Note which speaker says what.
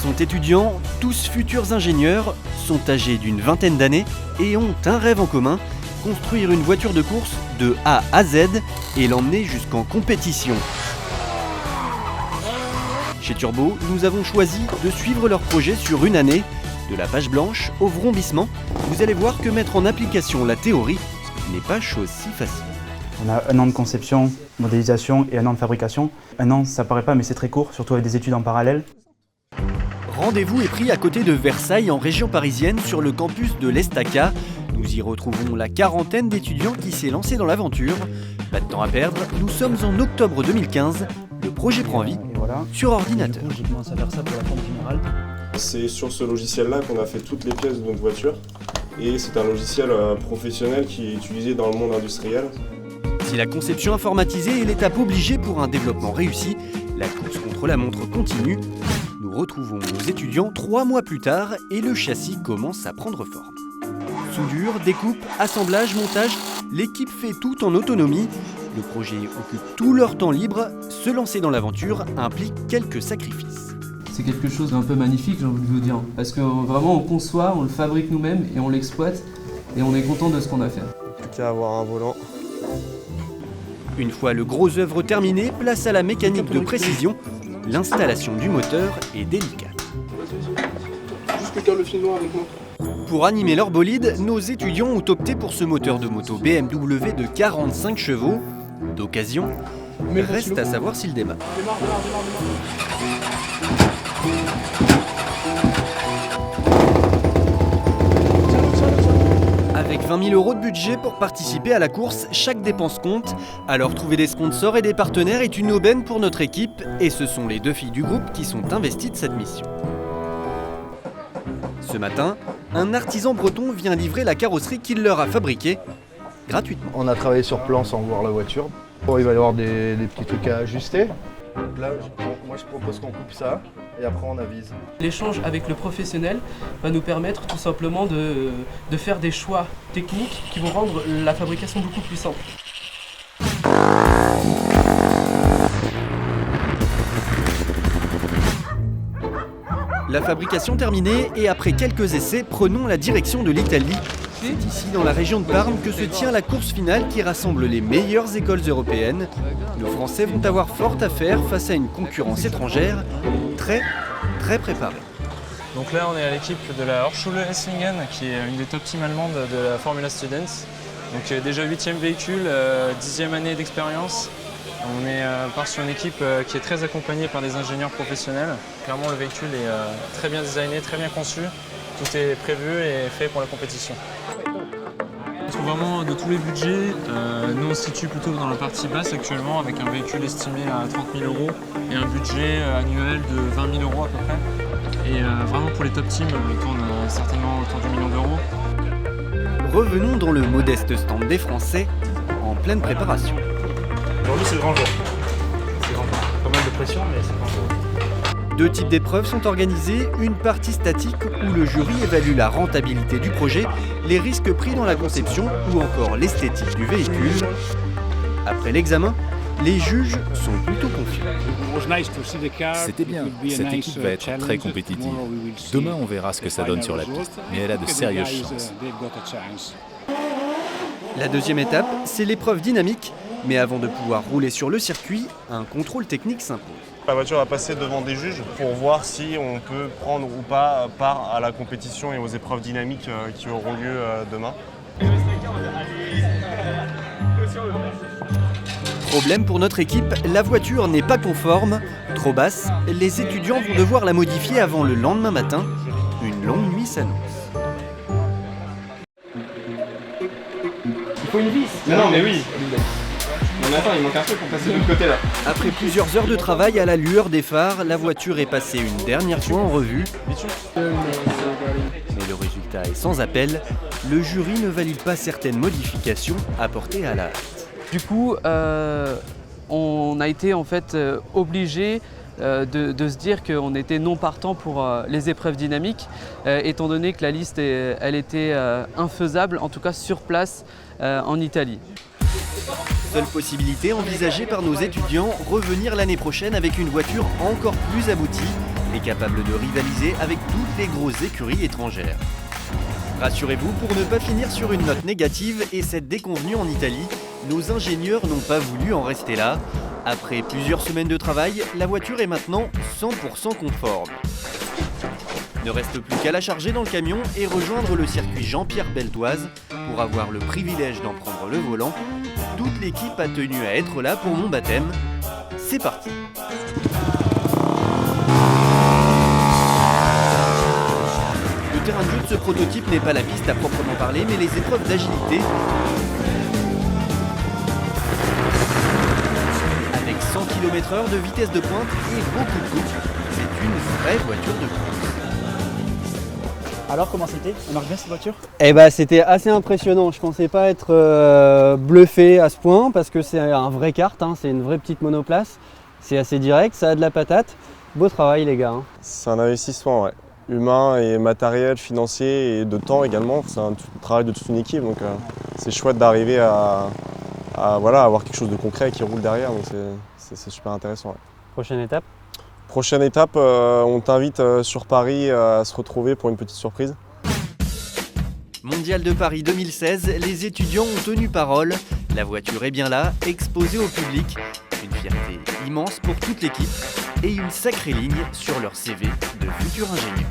Speaker 1: sont étudiants, tous futurs ingénieurs, sont âgés d'une vingtaine d'années et ont un rêve en commun, construire une voiture de course de A à Z et l'emmener jusqu'en compétition. Chez Turbo, nous avons choisi de suivre leur projet sur une année, de la page blanche au vrombissement. Vous allez voir que mettre en application la théorie n'est pas chose si facile.
Speaker 2: On a 1 an de conception, modélisation et 1 an de fabrication. 1 an, ça paraît pas, mais c'est très court, surtout avec des études en parallèle.
Speaker 1: Rendez-vous est pris à côté de Versailles, en région parisienne, sur le campus de l'Estaca. Nous y retrouvons la quarantaine d'étudiants qui s'est lancée dans l'aventure. Pas de temps à perdre, nous sommes en octobre 2015. Le projet prend vie sur ordinateur.
Speaker 2: J'ai commencé à faire ça pour la forme générale.
Speaker 3: C'est sur ce logiciel-là qu'on a fait toutes les pièces de notre voiture. Et c'est un logiciel professionnel qui est utilisé dans le monde industriel.
Speaker 1: Si la conception informatisée est l'étape obligée pour un développement réussi, la course contre la montre continue. Nous retrouvons nos étudiants 3 mois plus tard et le châssis commence à prendre forme. Soudure, découpe, assemblage, montage, l'équipe fait tout en autonomie. Le projet occupe tout leur temps libre. Se lancer dans l'aventure implique quelques sacrifices.
Speaker 4: C'est quelque chose d'un peu magnifique, j'ai envie de vous dire. Parce que vraiment on conçoit, on le fabrique nous-mêmes et on l'exploite. Et on est content de ce qu'on a fait.
Speaker 3: Plus qu'à avoir un volant.
Speaker 1: Une fois le gros œuvre terminé, place à la mécanique de précision. L'installation du moteur est délicate.
Speaker 3: Juste que je garde le fil noir avec moi.
Speaker 1: Pour animer leur bolide, nos étudiants ont opté pour ce moteur de moto BMW de 45 chevaux, d'occasion. Reste à savoir s'il démarre. Avec 20 000 € de budget pour participer à la course, chaque dépense compte. Alors trouver des sponsors et des partenaires est une aubaine pour notre équipe. Et ce sont les 2 filles du groupe qui sont investies de cette mission. Ce matin, un artisan breton vient livrer la carrosserie qu'il leur a fabriquée gratuitement.
Speaker 5: On a travaillé sur plan sans voir la voiture. Bon, il va y avoir des petits trucs à ajuster. Donc là, moi je propose qu'on coupe ça et après on avise.
Speaker 4: L'échange avec le professionnel va nous permettre tout simplement de faire des choix techniques qui vont rendre la fabrication beaucoup plus simple.
Speaker 1: La fabrication terminée et après quelques essais, prenons la direction de l'Italie. C'est ici, dans la région de Parme, que se tient la course finale qui rassemble les meilleures écoles européennes. Nos Français vont avoir fort à faire face à une concurrence étrangère très préparée.
Speaker 6: Donc là, on est à l'équipe de la Hochschule Esslingen, qui est une des top teams allemandes de la Formula Students. Donc déjà 8e véhicule, 10e année d'expérience. On part sur une équipe qui est très accompagnée par des ingénieurs professionnels. Clairement, le véhicule est très bien designé, très bien conçu. Tout est prévu et fait pour la compétition. Vraiment, de tous les budgets, nous on se situe plutôt dans la partie basse actuellement, avec un véhicule estimé à 30 000 € et un budget annuel de 20 000 € à peu près. Et vraiment pour les top teams, on tourne certainement autour du million d'euros.
Speaker 1: Revenons dans le modeste stand des Français, en pleine préparation.
Speaker 2: Aujourd'hui c'est le grand jour. C'est grand jour. Pas mal de pression, mais c'est le grand jour.
Speaker 1: 2 types d'épreuves sont organisées, une partie statique où le jury évalue la rentabilité du projet, les risques pris dans la conception ou encore l'esthétique du véhicule. Après l'examen, les juges sont plutôt confiants.
Speaker 7: C'était bien, cette équipe va être très compétitive. Demain on verra ce que ça donne sur la piste, mais elle a de sérieuses chances.
Speaker 1: La deuxième étape, c'est l'épreuve dynamique, mais avant de pouvoir rouler sur le circuit, un contrôle technique s'impose.
Speaker 3: La voiture va passer devant des juges pour voir si on peut prendre ou pas part à la compétition et aux épreuves dynamiques qui auront lieu demain.
Speaker 1: Problème pour notre équipe, la voiture n'est pas conforme, trop basse, les étudiants vont devoir la modifier avant le lendemain matin. Une longue nuit s'annonce.
Speaker 3: Il faut une vis. Mais oui. Mais attends, il manque un truc pour passer de l'autre côté là.
Speaker 1: Après plusieurs heures de travail à la lueur des phares, la voiture est passée une dernière fois en revue. Mais le résultat est sans appel. Le jury ne valide pas certaines modifications apportées à la hâte.
Speaker 4: Du coup, on a été en fait obligé de se dire qu'on était non partant pour les épreuves dynamiques, étant donné que la liste elle était infaisable, en tout cas sur place en Italie.
Speaker 1: Seule possibilité envisagée par nos étudiants, revenir l'année prochaine avec une voiture encore plus aboutie. et capable de rivaliser avec toutes les grosses écuries étrangères. Rassurez-vous, pour ne pas finir sur une note négative et cette déconvenue en Italie, nos ingénieurs n'ont pas voulu en rester là. Après plusieurs semaines de travail, la voiture est maintenant 100% conforme. Ne reste plus qu'à la charger dans le camion et rejoindre le circuit Jean-Pierre Beltoise pour avoir le privilège d'en prendre le volant. Toute l'équipe a tenu à être là pour mon baptême. C'est parti! Le terrain de jeu de ce prototype n'est pas la piste à proprement parler, mais les épreuves d'agilité. Avec 100 km/h de vitesse de pointe et beaucoup de couple, c'est une vraie voiture de course.
Speaker 2: Alors comment c'était? Elle marche bien cette voiture?
Speaker 8: Eh ben, c'était assez impressionnant. Je pensais pas être bluffé à ce point parce que c'est un vrai kart, hein. C'est une vraie petite monoplace. C'est assez direct, ça a de la patate. Beau travail les gars. Hein.
Speaker 3: C'est un investissement, ouais. Humain et matériel, financier et de temps également. C'est un travail de toute une équipe, donc c'est chouette d'arriver à avoir quelque chose de concret qui roule derrière, donc c'est super intéressant. Ouais.
Speaker 8: Prochaine étape?
Speaker 3: Prochaine étape, on t'invite sur Paris à se retrouver pour une petite surprise.
Speaker 1: Mondial de Paris 2016, les étudiants ont tenu parole. La voiture est bien là, exposée au public. Une fierté immense pour toute l'équipe et une sacrée ligne sur leur CV de futur ingénieur.